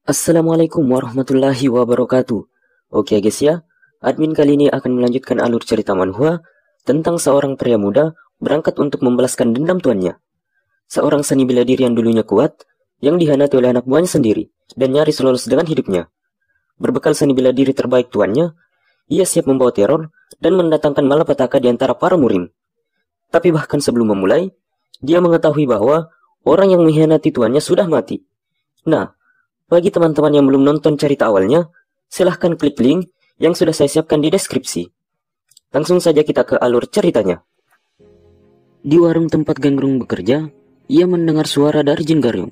Assalamualaikum warahmatullahi wabarakatuh. Oke guys ya, admin kali ini akan melanjutkan alur cerita manhwa tentang seorang pria muda berangkat untuk membalaskan dendam tuannya. Seorang seni bela diri yang dulunya kuat, yang dihianati oleh anak buahnya sendiri, dan nyaris lolos dengan hidupnya. Berbekal seni bela diri terbaik tuannya, ia siap membawa teror dan mendatangkan malapetaka di antara para murim. Tapi bahkan sebelum memulai, dia mengetahui bahwa orang yang mengkhianati tuannya sudah mati. Nah, bagi teman-teman yang belum nonton cerita awalnya, silahkan klik link yang sudah saya siapkan di deskripsi. Langsung saja kita ke alur ceritanya. Di warung tempat Ganggrung bekerja, ia mendengar suara dari Jin Garyong.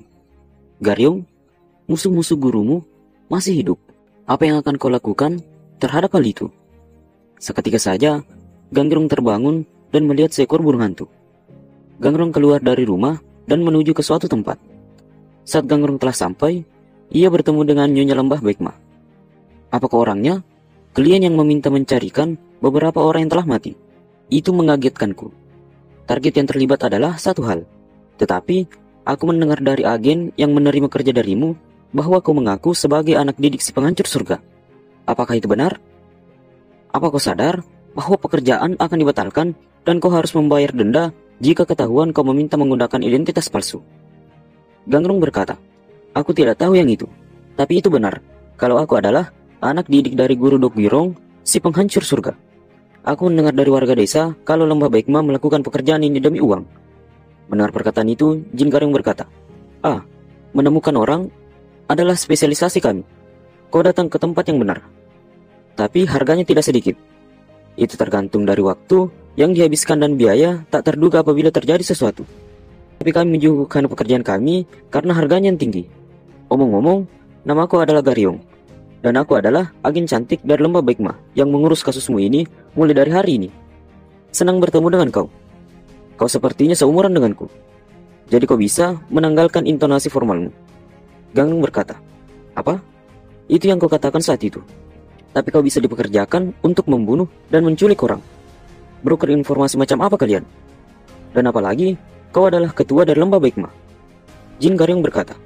Garyong, musuh-musuh gurumu masih hidup. Apa yang akan kau lakukan terhadap hal itu? Seketika saja, Ganggrung terbangun dan melihat seekor burung hantu. Ganggrung keluar dari rumah dan menuju ke suatu tempat. Saat Ganggrung telah sampai, ia bertemu dengan Nyonya Lembah Baekma. Apakah orangnya? Klien yang meminta mencarikan beberapa orang yang telah mati. Itu mengagetkanku. Target yang terlibat adalah satu hal. Tetapi, aku mendengar dari agen yang menerima kerja darimu bahwa kau mengaku sebagai anak didik si penghancur surga. Apakah itu benar? Apa kau sadar bahwa pekerjaan akan dibatalkan dan kau harus membayar denda jika ketahuan kau meminta menggunakan identitas palsu? Ganggrung berkata, aku tidak tahu yang itu, tapi itu benar. Kalau aku adalah anak didik dari guru Dokgirong, si penghancur surga. Aku mendengar dari warga desa kalau Lembah Baekma melakukan pekerjaan ini demi uang. Mendengar perkataan itu, Jin Garyong berkata, menemukan orang adalah spesialisasi kami. Kau datang ke tempat yang benar. Tapi harganya tidak sedikit. Itu tergantung dari waktu yang dihabiskan dan biaya tak terduga apabila terjadi sesuatu. Tapi kami menyuguhkan pekerjaan kami karena harganya yang tinggi. Omong-omong, namaku adalah Garyong, dan aku adalah agen cantik dari Lembah Baekma yang mengurus kasusmu ini mulai dari hari ini. Senang bertemu dengan kau. Kau sepertinya seumuran denganku, jadi kau bisa menanggalkan intonasi formalmu. Ganggrung berkata, apa? Itu yang kau katakan saat itu. Tapi kau bisa dipekerjakan untuk membunuh dan menculik orang. Broker informasi macam apa kalian? Dan apalagi, kau adalah ketua dari Lembah Baekma. Jin Garyong berkata,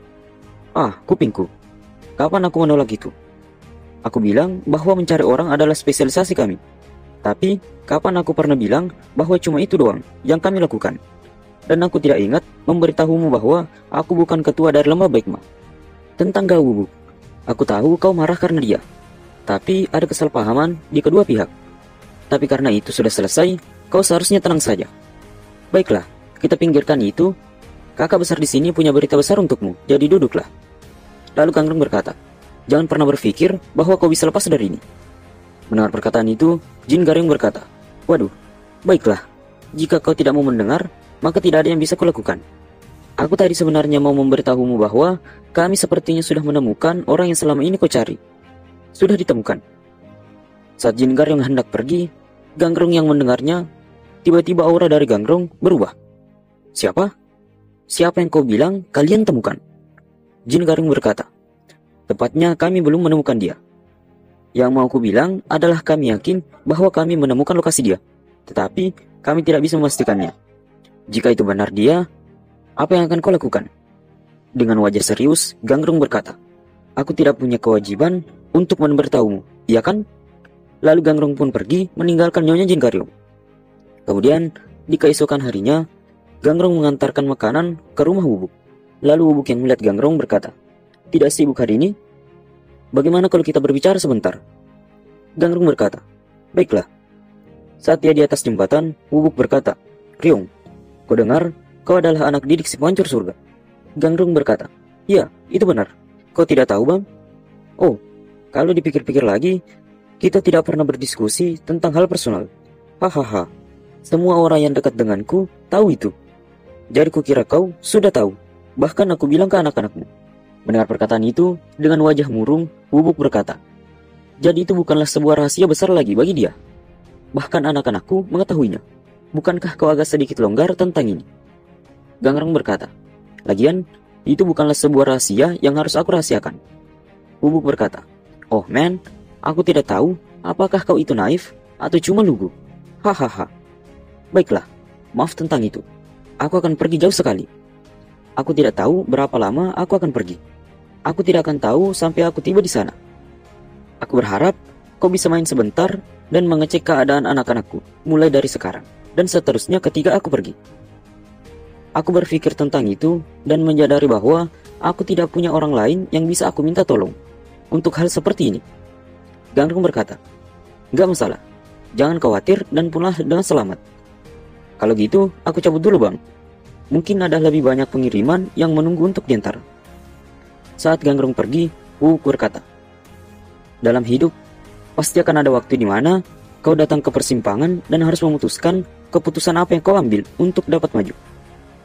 kupingku. Kapan aku menolak itu? Aku bilang bahwa mencari orang adalah spesialisasi kami. Tapi, kapan aku pernah bilang bahwa cuma itu doang yang kami lakukan? Dan aku tidak ingat memberitahumu bahwa aku bukan ketua dari Lembah Baekma. Tentang Gawubu, aku tahu kau marah karena dia. Tapi ada kesalahpahaman di kedua pihak. Tapi karena itu sudah selesai, kau seharusnya tenang saja. Baiklah, kita pinggirkan itu. Kakak besar di sini punya berita besar untukmu, jadi duduklah. Lalu Ganggrung berkata, jangan pernah berpikir bahwa kau bisa lepas dari ini. Mendengar perkataan itu, Jin Garyong berkata, waduh, baiklah. Jika kau tidak mau mendengar, maka tidak ada yang bisa kulakukan. Aku tadi sebenarnya mau memberitahumu bahwa kami sepertinya sudah menemukan orang yang selama ini kau cari. Sudah ditemukan. Saat Jin Garyong hendak pergi, Ganggrung yang mendengarnya, tiba-tiba aura dari Ganggrung berubah. Siapa? Siapa yang kau bilang kalian temukan? Jin Garyong berkata, tepatnya kami belum menemukan dia. Yang mau ku bilang adalah kami yakin bahwa kami menemukan lokasi dia. Tetapi kami tidak bisa memastikannya. Jika itu benar dia, apa yang akan kau lakukan? Dengan wajah serius, Ganggrung berkata, aku tidak punya kewajiban untuk memberitahumu, iya kan? Lalu Ganggrung pun pergi meninggalkan Nyonya Jin Garyong. Kemudian, di keesokan harinya, Ganggrung mengantarkan makanan ke rumah Wubuk. Lalu Wubuk yang melihat Ganggrung berkata, tidak sibuk hari ini? Bagaimana kalau kita berbicara sebentar? Ganggrung berkata, baiklah. Saat dia di atas jembatan, Wubuk berkata, Ryong, kau dengar kau adalah anak didik si penghancur surga? Ganggrung berkata, ya, itu benar. Kau tidak tahu, Bang? Oh, kalau dipikir-pikir lagi, kita tidak pernah berdiskusi tentang hal personal. Hahaha, semua orang yang dekat denganku tahu itu. Jadi kukira kau sudah tahu. Bahkan aku bilang ke anak-anakmu. Mendengar perkataan itu, dengan wajah murung, Wubuk berkata, jadi itu bukanlah sebuah rahasia besar lagi bagi dia. Bahkan anak-anakku mengetahuinya. Bukankah kau agak sedikit longgar tentang ini? Ganggrung berkata, lagian, itu bukanlah sebuah rahasia yang harus aku rahasiakan. Wubuk berkata, oh man, aku tidak tahu apakah kau itu naif atau cuma lugu. Hahaha. Baiklah, maaf tentang itu. Aku akan pergi jauh sekali. Aku tidak tahu berapa lama aku akan pergi. Aku tidak akan tahu sampai aku tiba di sana. Aku berharap kau bisa main sebentar dan mengecek keadaan anak-anakku, mulai dari sekarang, dan seterusnya ketika aku pergi. Aku berpikir tentang itu dan menyadari bahwa aku tidak punya orang lain yang bisa aku minta tolong untuk hal seperti ini. Ganggung berkata, "Gak masalah, jangan khawatir dan pulang dengan selamat. Kalau gitu, aku cabut dulu bang. Mungkin ada lebih banyak pengiriman yang menunggu untuk diantar." Saat Ganggung pergi, Wuk berkata, "Dalam hidup, pasti akan ada waktu di mana kau datang ke persimpangan dan harus memutuskan keputusan apa yang kau ambil untuk dapat maju.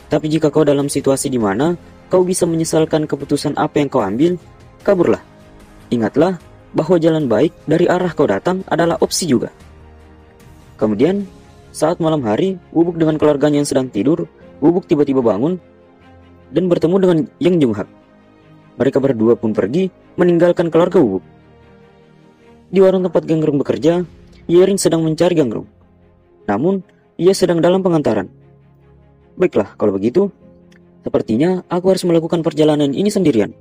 Tapi jika kau dalam situasi di mana kau bisa menyesalkan keputusan apa yang kau ambil, kaburlah. Ingatlah bahwa jalan baik dari arah kau datang adalah opsi juga." Kemudian, saat malam hari, Wubuk dengan keluarganya yang sedang tidur, Wubuk tiba-tiba bangun dan bertemu dengan Yang Junghak. Mereka berdua pun pergi meninggalkan keluarga Wubuk. Di warung tempat Gangrung bekerja, Yerin sedang mencari Gangrung. Namun, ia sedang dalam pengantaran. "Baiklah, kalau begitu, sepertinya aku harus melakukan perjalanan ini sendirian.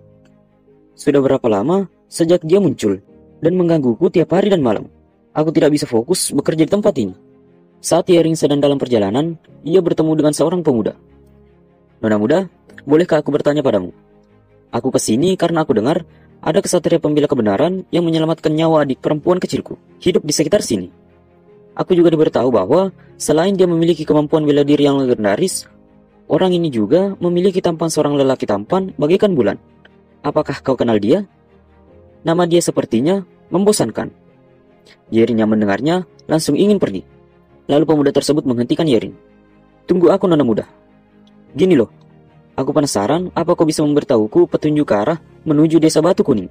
Sudah berapa lama sejak dia muncul dan menggangguku tiap hari dan malam. Aku tidak bisa fokus bekerja di tempat ini." Saat Yerin sedang dalam perjalanan, ia bertemu dengan seorang pemuda. "Nona muda, bolehkah aku bertanya padamu? Aku kesini karena aku dengar ada kesatria pembela kebenaran yang menyelamatkan nyawa adik perempuan kecilku, hidup di sekitar sini. Aku juga diberitahu bahwa selain dia memiliki kemampuan bela diri yang legendaris, orang ini juga memiliki tampan seorang lelaki tampan bagaikan bulan. Apakah kau kenal dia? Nama dia sepertinya membosankan." Yerin yang mendengarnya langsung ingin pergi. Lalu pemuda tersebut menghentikan Yerin. "Tunggu aku nona muda. Gini loh, aku penasaran apa kau bisa memberitahuku petunjuk ke arah menuju desa Batu Kuning.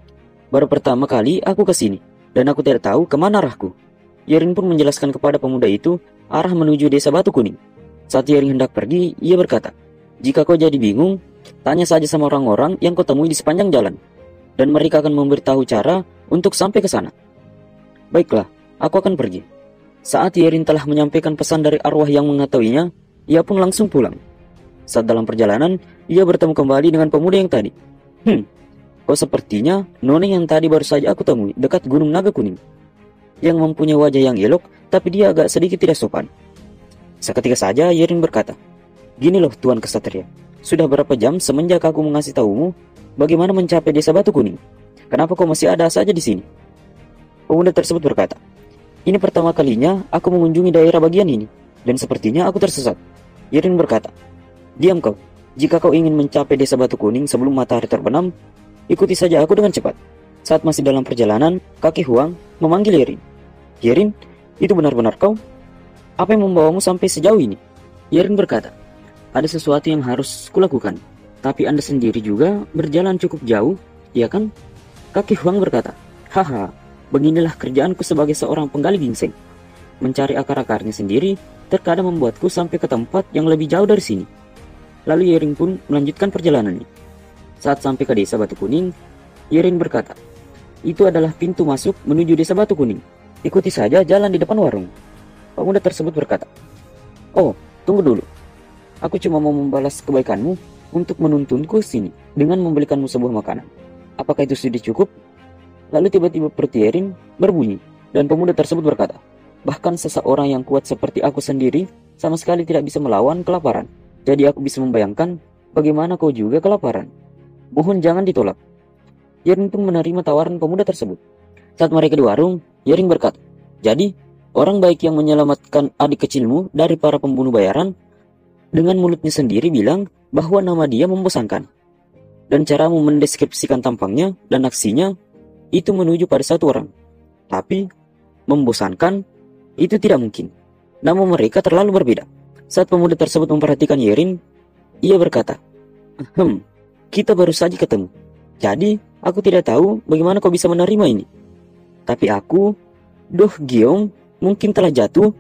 Baru pertama kali aku ke sini dan aku tidak tahu kemana arahku." Yerin pun menjelaskan kepada pemuda itu arah menuju desa Batu Kuning. Saat Yerin hendak pergi, ia berkata, "Jika kau jadi bingung, tanya saja sama orang-orang yang kau temui di sepanjang jalan, dan mereka akan memberitahu cara untuk sampai ke sana." "Baiklah, aku akan pergi." Saat Yerin telah menyampaikan pesan dari arwah yang mengetahuinya, ia pun langsung pulang. Saat dalam perjalanan, ia bertemu kembali dengan pemuda yang tadi. Kau sepertinya nona yang tadi baru saja aku temui dekat Gunung Naga Kuning, yang mempunyai wajah yang elok, tapi dia agak sedikit tidak sopan." Seketika saja Yerin berkata, "Gini loh Tuan Kesatria, sudah berapa jam semenjak aku mengasih tahumu bagaimana mencapai desa Batu Kuning? Kenapa kau masih ada saja di sini?" Pemuda tersebut berkata, "Ini pertama kalinya aku mengunjungi daerah bagian ini, dan sepertinya aku tersesat." Yerin berkata, "Diam kau. Jika kau ingin mencapai desa Batu Kuning sebelum matahari terbenam, ikuti saja aku dengan cepat." Saat masih dalam perjalanan, kakek Huang memanggil Yerin. "Yerin, itu benar-benar kau? Apa yang membawamu sampai sejauh ini?" Yerin berkata, "Ada sesuatu yang harus kulakukan, tapi Anda sendiri juga berjalan cukup jauh, ya kan?" Kakek Huang berkata, "Haha, beginilah kerjaanku sebagai seorang penggali ginseng. Mencari akar-akarnya sendiri terkadang membuatku sampai ke tempat yang lebih jauh dari sini." Lalu Yerin pun melanjutkan perjalanannya. Saat sampai ke desa Batu Kuning, Yerin berkata, "Itu adalah pintu masuk menuju desa Batu Kuning. Ikuti saja jalan di depan warung." Pemuda tersebut berkata, "Oh, tunggu dulu. Aku cuma mau membalas kebaikanmu untuk menuntunku sini dengan membelikanmu sebuah makanan. Apakah itu sudah cukup?" Lalu tiba-tiba perut Yerin berbunyi, dan pemuda tersebut berkata, "Bahkan seseorang yang kuat seperti aku sendiri sama sekali tidak bisa melawan kelaparan. Jadi aku bisa membayangkan bagaimana kau juga kelaparan. Mohon jangan ditolak." Yerin pun menerima tawaran pemuda tersebut. Saat mereka di warung, Yerin berkata, "Jadi, orang baik yang menyelamatkan adik kecilmu dari para pembunuh bayaran, dengan mulutnya sendiri bilang bahwa nama dia membosankan. Dan caramu mendeskripsikan tampangnya dan aksinya itu menuju pada satu orang. Tapi, membosankan itu tidak mungkin. Nama mereka terlalu berbeda." Saat pemuda tersebut memperhatikan Yerin, ia berkata, "Kita baru saja ketemu. Jadi, aku tidak tahu bagaimana kau bisa menerima ini. Tapi aku, Doh Gyeong, mungkin telah jatuh."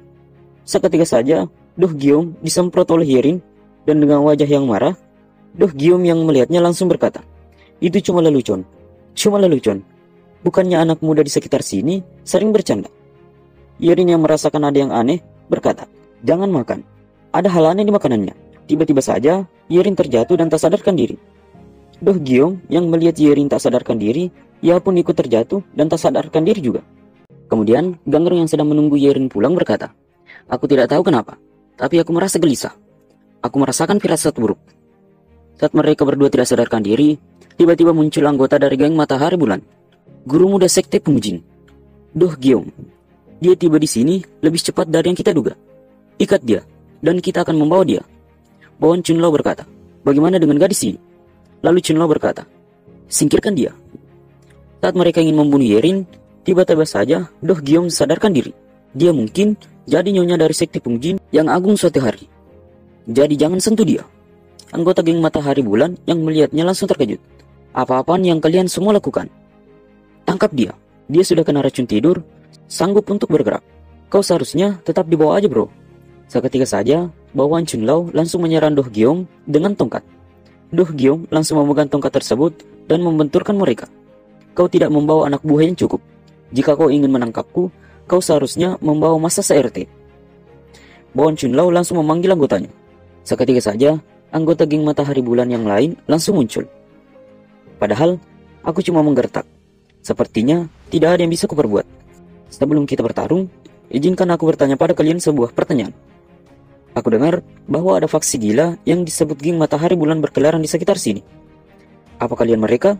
Seketika saja, Doh Gyeong disemprot oleh Yerin, dan dengan wajah yang marah, Doh Gyeong yang melihatnya langsung berkata, "Itu cuma lelucon. Cuma lelucon. Bukannya anak muda di sekitar sini sering bercanda." Yerin yang merasakan ada yang aneh berkata, "Jangan makan. Ada hal aneh di makanannya." Tiba-tiba saja, Yerin terjatuh dan tak sadarkan diri. Doh Giong yang melihat Yerin tak sadarkan diri, ia pun ikut terjatuh dan tak sadarkan diri juga. Kemudian, Gangrong yang sedang menunggu Yerin pulang berkata, "Aku tidak tahu kenapa, tapi aku merasa gelisah. Aku merasakan firasat buruk." Saat mereka berdua tidak sadarkan diri, tiba-tiba muncul anggota dari geng Matahari Bulan, guru muda sekte Pengjin, Doh Giong. Dia tiba di sini lebih cepat dari yang kita duga. Ikat dia, dan kita akan membawa dia. Bawan Chunlao berkata, "Bagaimana dengan gadis ini?" Lalu Chunlao berkata, "Singkirkan dia." Saat mereka ingin membunuh Yerin, tiba-tiba saja Doh Giong sadarkan diri. Dia mungkin jadi nyonya dari sekte Pengjin yang agung suatu hari. Jadi jangan sentuh dia. Anggota geng Matahari Bulan yang melihatnya langsung terkejut. "Apa-apaan yang kalian semua lakukan? Tangkap dia. Dia sudah kena racun tidur, sanggup untuk bergerak. Kau seharusnya tetap dibawa aja, bro." Seketika saja, bawahan Chunlao langsung menyerang Doh Giong dengan tongkat. Doh Giong langsung memegang tongkat tersebut dan membenturkan mereka. "Kau tidak membawa anak buah yang cukup. Jika kau ingin menangkapku, kau seharusnya membawa massa se-RT." Bawahan Chunlao langsung memanggil anggotanya. Seketika saja, anggota geng Matahari Bulan yang lain langsung muncul. Padahal, aku cuma menggertak. Sepertinya tidak ada yang bisa kuperbuat. Sebelum kita bertarung, izinkan aku bertanya pada kalian sebuah pertanyaan. Aku dengar bahwa ada faksi gila yang disebut geng Matahari Bulan berkeliaran di sekitar sini. Apa kalian mereka?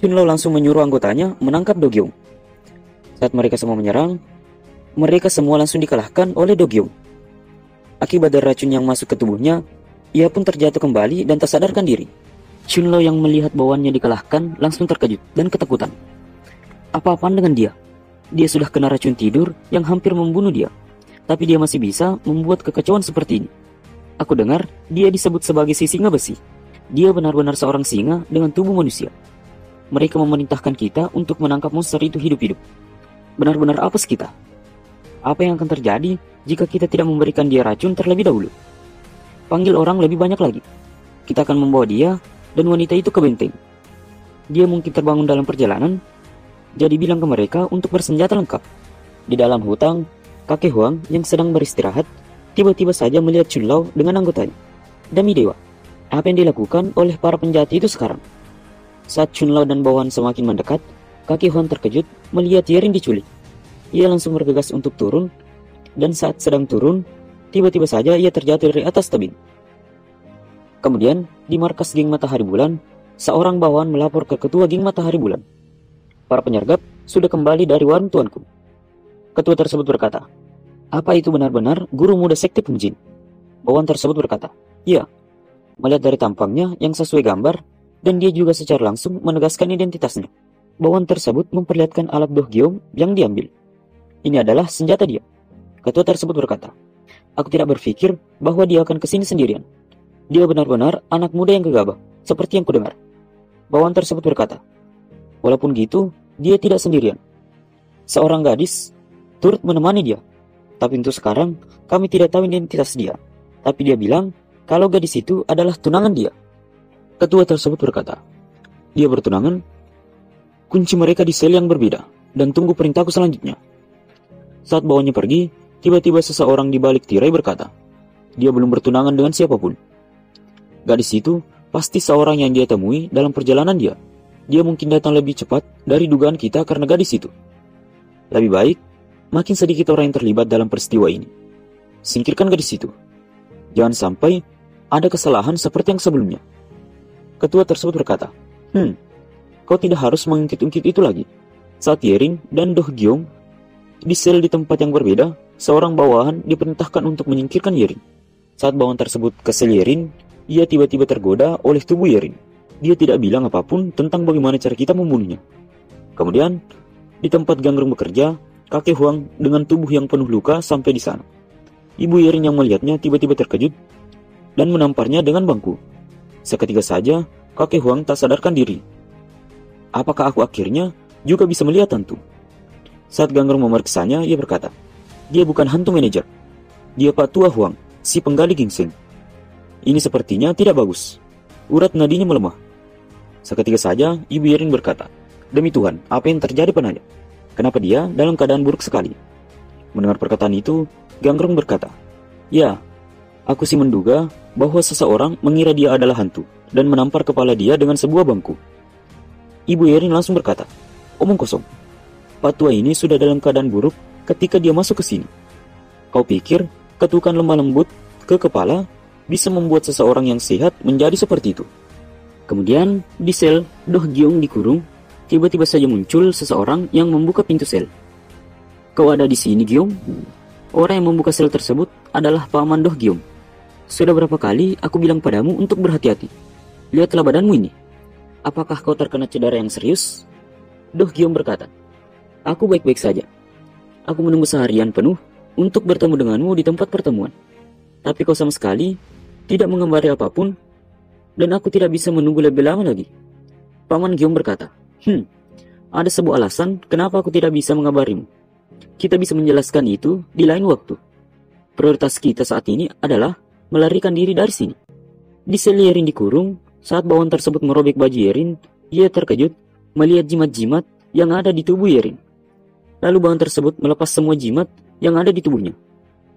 Chunlao langsung menyuruh anggotanya menangkap Do Gyong. Saat mereka semua menyerang, mereka semua langsung dikalahkan oleh Do Gyong. Akibat dari racun yang masuk ke tubuhnya, ia pun terjatuh kembali dan tak sadarkan diri. Chunlao yang melihat bawahannya dikalahkan langsung terkejut dan ketakutan. Apa-apaan dengan dia? Dia sudah kena racun tidur yang hampir membunuh dia. Tapi dia masih bisa membuat kekacauan seperti ini. Aku dengar dia disebut sebagai si singa besi. Dia benar-benar seorang singa dengan tubuh manusia. Mereka memerintahkan kita untuk menangkap monster itu hidup-hidup. Benar-benar apes kita. Apa yang akan terjadi jika kita tidak memberikan dia racun terlebih dahulu? Panggil orang lebih banyak lagi. Kita akan membawa dia dan wanita itu ke benteng. Dia mungkin terbangun dalam perjalanan, jadi bilang ke mereka untuk bersenjata lengkap. Di dalam hutan, kakek Huang yang sedang beristirahat tiba-tiba saja melihat Chunlao dengan anggotanya. Demi dewa, apa yang dilakukan oleh para penjahat itu sekarang? Saat Chunlao dan bawahan semakin mendekat, kakek Huang terkejut melihat Yerin diculik. Ia langsung bergegas untuk turun, dan saat sedang turun, tiba-tiba saja ia terjatuh dari atas tebing. Kemudian, di markas geng Matahari Bulan, seorang bawahan melapor ke ketua geng Matahari Bulan. Para penyergap sudah kembali dari warung tuanku. Ketua tersebut berkata, "Apa itu benar-benar guru muda sekte Pengjin?" Bawahan tersebut berkata, "Ya." Melihat dari tampangnya yang sesuai gambar, dan dia juga secara langsung menegaskan identitasnya. Bawahan tersebut memperlihatkan alat Doh Gyong yang diambil. Ini adalah senjata dia. Ketua tersebut berkata, "Aku tidak berpikir bahwa dia akan kesini sendirian. Dia benar-benar anak muda yang gegabah, seperti yang kudengar." Bawahan tersebut berkata, "Walaupun gitu, dia tidak sendirian. Seorang gadis turut menemani dia. Tapi untuk sekarang, kami tidak tahu identitas dia. Tapi dia bilang kalau gadis itu adalah tunangan dia." Ketua tersebut berkata, "Dia bertunangan? Kunci mereka di sel yang berbeda, dan tunggu perintahku selanjutnya." Saat bawahannya pergi, tiba-tiba seseorang di balik tirai berkata, "Dia belum bertunangan dengan siapapun." Gadis itu pasti seorang yang dia temui dalam perjalanan dia. Dia mungkin datang lebih cepat dari dugaan kita karena gadis itu. Lebih baik, makin sedikit orang yang terlibat dalam peristiwa ini. Singkirkan gadis itu. Jangan sampai ada kesalahan seperti yang sebelumnya. Ketua tersebut berkata, kau tidak harus mengungkit-ungkit itu lagi." Saat Yerin dan Doh Gyong di sel di tempat yang berbeda, seorang bawahan diperintahkan untuk menyingkirkan Yerin. Saat bawahan tersebut ke sel Yerin, ia tiba-tiba tergoda oleh tubuh Yerin. Dia tidak bilang apapun tentang bagaimana cara kita membunuhnya. Kemudian, di tempat Gangrong bekerja, kakek Huang dengan tubuh yang penuh luka sampai di sana. Ibu Yerin yang melihatnya tiba-tiba terkejut dan menamparnya dengan bangku. Seketika saja, kakek Huang tak sadarkan diri. Apakah aku akhirnya juga bisa melihat hantu? Saat Gangrong memeriksanya, ia berkata, "Dia bukan hantu manajer. Dia Pak Tua Huang, si penggali ginseng. Ini sepertinya tidak bagus. Urat nadinya melemah." Seketika saja, Ibu Yerin berkata, "Demi Tuhan, apa yang terjadi padanya? Kenapa dia dalam keadaan buruk sekali?" Mendengar perkataan itu, Gangrong berkata, "Ya, aku sih menduga bahwa seseorang mengira dia adalah hantu. dan menampar kepala dia dengan sebuah bangku. Ibu Yerin langsung berkata, "Omong kosong. Pak tua ini sudah dalam keadaan buruk ketika dia masuk ke sini. Kau pikir ketukan lemah lembut ke kepala bisa membuat seseorang yang sehat menjadi seperti itu?" Kemudian di sel Do Gyong dikurung, tiba-tiba saja muncul seseorang yang membuka pintu sel. "Kau ada di sini, Gyong?" Orang yang membuka sel tersebut adalah Paman Do Gyong. "Sudah berapa kali aku bilang padamu untuk berhati-hati. Lihatlah badanmu ini. Apakah kau terkena cedera yang serius?" Do Gyong berkata, "Aku baik-baik saja. Aku menunggu seharian penuh untuk bertemu denganmu di tempat pertemuan. Tapi kau sama sekali tidak mengembari apapun, dan aku tidak bisa menunggu lebih lama lagi." Paman Gyong berkata, "Ada sebuah alasan kenapa aku tidak bisa mengabarimu. Kita bisa menjelaskan itu di lain waktu. Prioritas kita saat ini adalah melarikan diri dari sini." Di sel Yerin dikurung, saat bawaan tersebut merobek baju Yerin, ia terkejut melihat jimat-jimat yang ada di tubuh Yerin. Lalu bawaan tersebut melepas semua jimat yang ada di tubuhnya.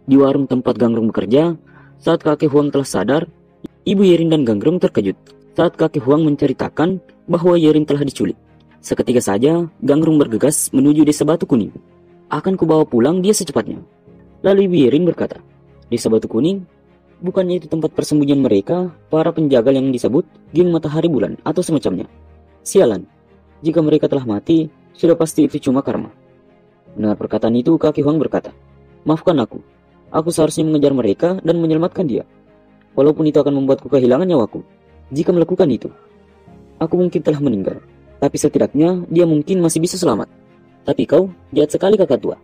Di warung tempat Gangrung bekerja, saat kakek Huang telah sadar, ibu Yerin dan Gangrung terkejut saat kakek Huang menceritakan bahwa Yerin telah diculik. Seketika saja, Gangrung bergegas menuju desa Batu Kuning. "Akan kubawa pulang dia secepatnya." Lalu ibu Yerin berkata, "Desa Batu Kuning? Bukannya itu tempat persembunyian mereka, para penjagal yang disebut geng matahari bulan atau semacamnya? Sialan, jika mereka telah mati, sudah pasti itu cuma karma." Mendengar perkataan itu, kakek Huang berkata, "Maafkan aku. Aku seharusnya mengejar mereka dan menyelamatkan dia. Walaupun itu akan membuatku kehilangan nyawaku. Jika melakukan itu, aku mungkin telah meninggal. Tapi setidaknya dia mungkin masih bisa selamat. Tapi kau jahat sekali, kakak tua.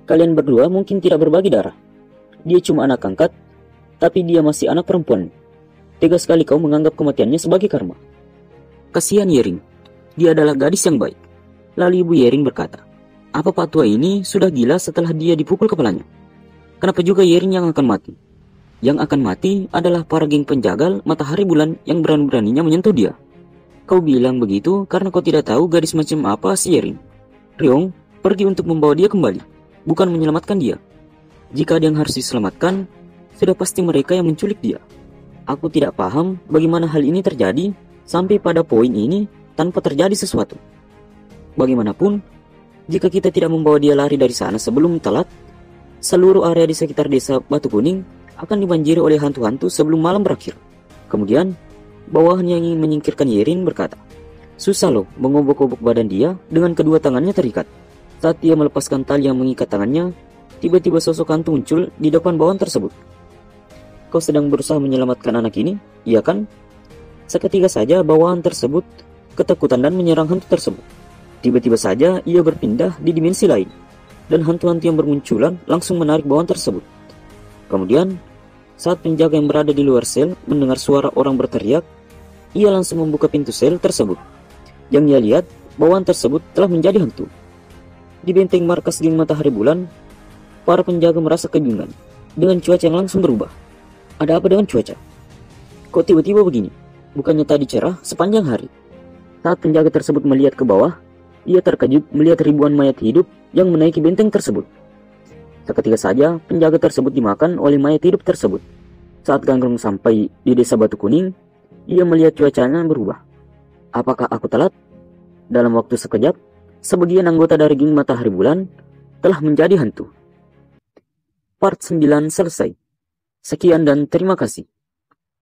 Kalian berdua mungkin tidak berbagi darah. Dia cuma anak angkat, tapi dia masih anak perempuan. Tega sekali kau menganggap kematiannya sebagai karma." Kasihan Yerin, dia adalah gadis yang baik. Lalu ibu Yerin berkata, "Apa Pak tua ini sudah gila setelah dia dipukul kepalanya? Kenapa juga Yerin yang akan mati? Yang akan mati adalah para geng penjagal matahari bulan yang berani-beraninya menyentuh dia. Kau bilang begitu karena kau tidak tahu gadis macam apa si Yerin. Ryong pergi untuk membawa dia kembali, bukan menyelamatkan dia. Jika ada yang harus diselamatkan, sudah pasti mereka yang menculik dia. Aku tidak paham bagaimana hal ini terjadi sampai pada poin ini tanpa terjadi sesuatu. Bagaimanapun, jika kita tidak membawa dia lari dari sana sebelum telat, seluruh area di sekitar desa Batu Kuning akan dibanjiri oleh hantu-hantu sebelum malam berakhir." Kemudian, bawahan yang ingin menyingkirkan Yerin berkata, "Susah loh mengobok-obok badan dia dengan kedua tangannya terikat." Saat dia melepaskan tali yang mengikat tangannya, tiba-tiba sosok hantu muncul di depan bawahan tersebut. "Kau sedang berusaha menyelamatkan anak ini, iya kan?" Seketika saja bawahan tersebut ketakutan dan menyerang hantu tersebut. Tiba-tiba saja ia berpindah di dimensi lain, dan hantu-hantu yang bermunculan langsung menarik bawahan tersebut. Kemudian, saat penjaga yang berada di luar sel mendengar suara orang berteriak, ia langsung membuka pintu sel tersebut. Yang ia lihat, bawahan tersebut telah menjadi hantu. Di benteng markas geng matahari bulan, para penjaga merasa kebingungan dengan cuaca yang langsung berubah. Ada apa dengan cuaca? Kok tiba-tiba begini? Bukannya tadi cerah sepanjang hari? Saat penjaga tersebut melihat ke bawah, ia terkejut melihat ribuan mayat hidup yang menaiki benteng tersebut. Seketika saja, penjaga tersebut dimakan oleh mayat hidup tersebut. Saat Gangrung sampai di desa Batu Kuning, ia melihat cuacanya berubah. Apakah aku telat? Dalam waktu sekejap, sebagian anggota dari geng matahari bulan telah menjadi hantu. Part 9 selesai. Sekian dan terima kasih.